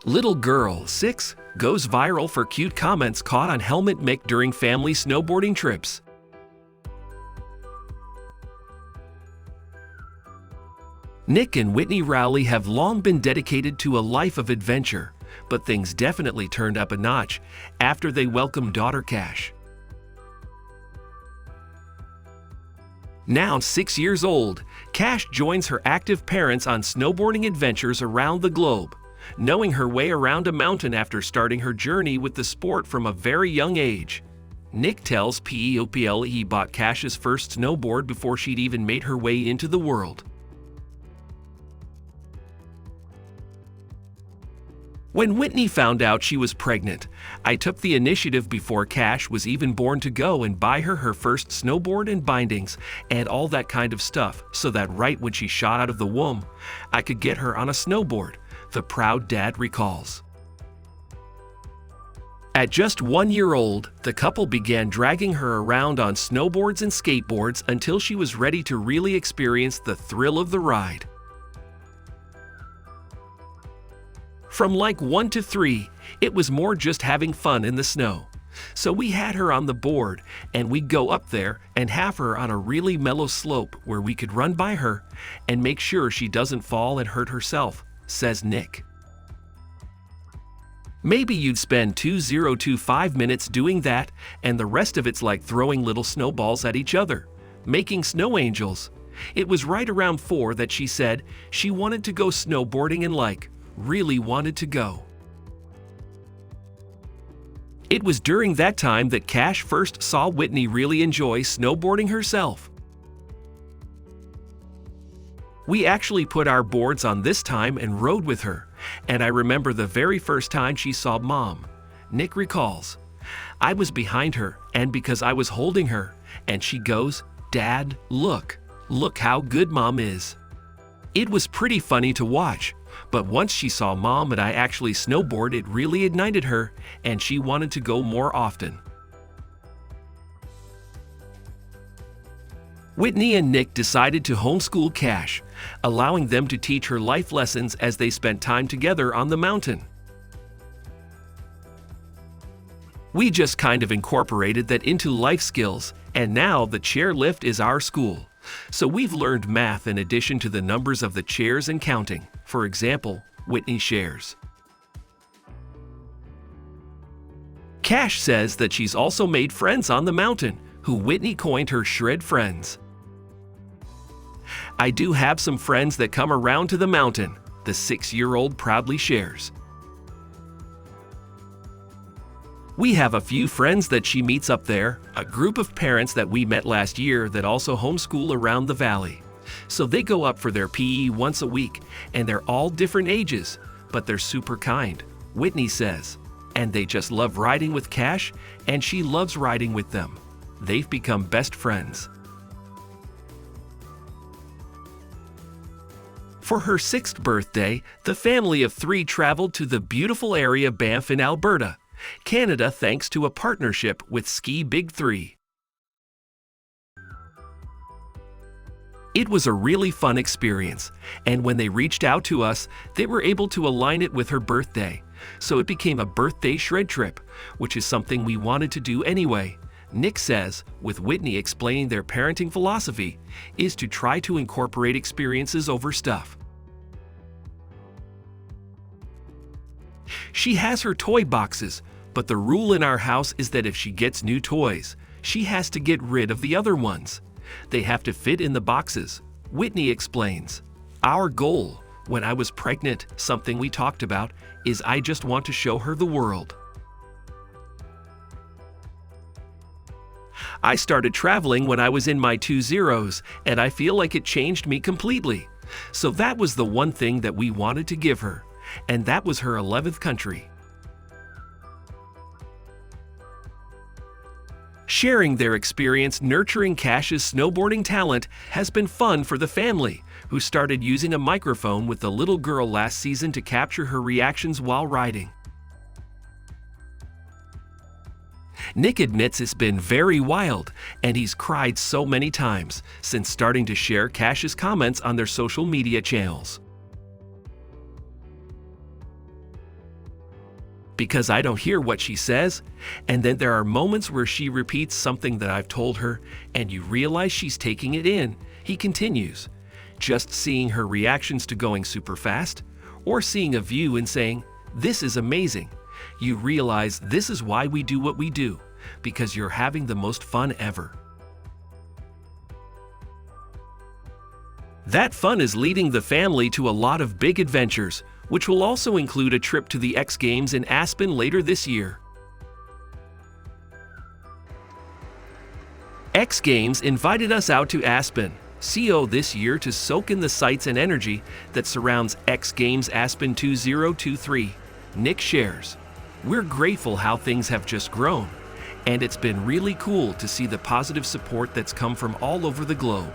Little girl 6 goes viral for cute comments caught on Helmet Mick during family snowboarding trips. Nick and Whitney Rowley have long been dedicated to a life of adventure, but things definitely turned up a notch after they welcomed daughter Cash. Now 6 years old, Cash joins her active parents on snowboarding adventures around the globe, knowing her way around a mountain after starting her journey with the sport from a very young age. Nick tells PEOPL he bought Cash's first snowboard before she'd even made her way into the world. When Whitney found out she was pregnant, I took the initiative before Cash was even born to go and buy her first snowboard and bindings and all that kind of stuff so that right when she shot out of the womb, I could get her on a snowboard, the proud dad recalls. At just 1 year old, the couple began dragging her around on snowboards and skateboards until she was ready to really experience the thrill of the ride. From like 1 to 3, it was more just having fun in the snow. So we had her on the board, and we'd go up there and have her on a really mellow slope where we could run by her and make sure she doesn't fall and hurt herself, says Nick. Maybe you'd spend 2025 minutes doing that, and the rest of it's like throwing little snowballs at each other, making snow angels. It was right around 4 that she said she wanted to go snowboarding and really wanted to go. It was during that time that Cash first saw Whitney really enjoy snowboarding herself. We actually put our boards on this time and rode with her, and I remember the very first time she saw Mom. Nick recalls, I was behind her, and because I was holding her, and she goes, "Dad, look how good Mom is." It was pretty funny to watch, but once she saw Mom and I actually snowboard, it really ignited her, and she wanted to go more often. Whitney and Nick decided to homeschool Cash, allowing them to teach her life lessons as they spent time together on the mountain. We just kind of incorporated that into life skills, and now the chairlift is our school. So we've learned math in addition to the numbers of the chairs and counting. For example, Whitney shares. Cash says that she's also made friends on the mountain, who Whitney coined her shred friends. I do have some friends that come around to the mountain, the 6-year-old proudly shares. We have a few friends that she meets up there, a group of parents that we met last year that also homeschool around the valley. So they go up for their PE once a week, and they're all different ages, but they're super kind, Whitney says. And they just love riding with Cash, and she loves riding with them. They've become best friends. For her 6th birthday, the family of 3 traveled to the beautiful area Banff in Alberta, Canada, thanks to a partnership with Ski Big 3. It was a really fun experience, and when they reached out to us, they were able to align it with her birthday, so it became a birthday shred trip, which is something we wanted to do anyway. Nick says, with Whitney explaining their parenting philosophy, is to try to incorporate experiences over stuff. She has her toy boxes, but the rule in our house is that if she gets new toys, she has to get rid of the other ones. They have to fit in the boxes. Whitney explains, our goal, when I was pregnant, something we talked about, is I just want to show her the world. I started traveling when I was in my 20s, and I feel like it changed me completely. So that was the one thing that we wanted to give her, and that was her 11th country. Sharing their experience nurturing Cash's snowboarding talent has been fun for the family, who started using a microphone with the little girl last season to capture her reactions while riding. Nick admits it's been very wild, and he's cried so many times since starting to share Cash's comments on their social media channels. because I don't hear what she says, and then there are moments where she repeats something that I've told her, and you realize she's taking it in. He continues, just seeing her reactions to going super fast, or seeing a view and saying, "This is amazing." You realize this is why we do what we do, because you're having the most fun ever. That fun is leading the family to a lot of big adventures, which will also include a trip to the X Games in Aspen later this year. X Games invited us out to Aspen, CO this year to soak in the sights and energy that surrounds X Games Aspen 2023. Nick shares, "We're grateful how things have just grown, and it's been really cool to see the positive support that's come from all over the globe.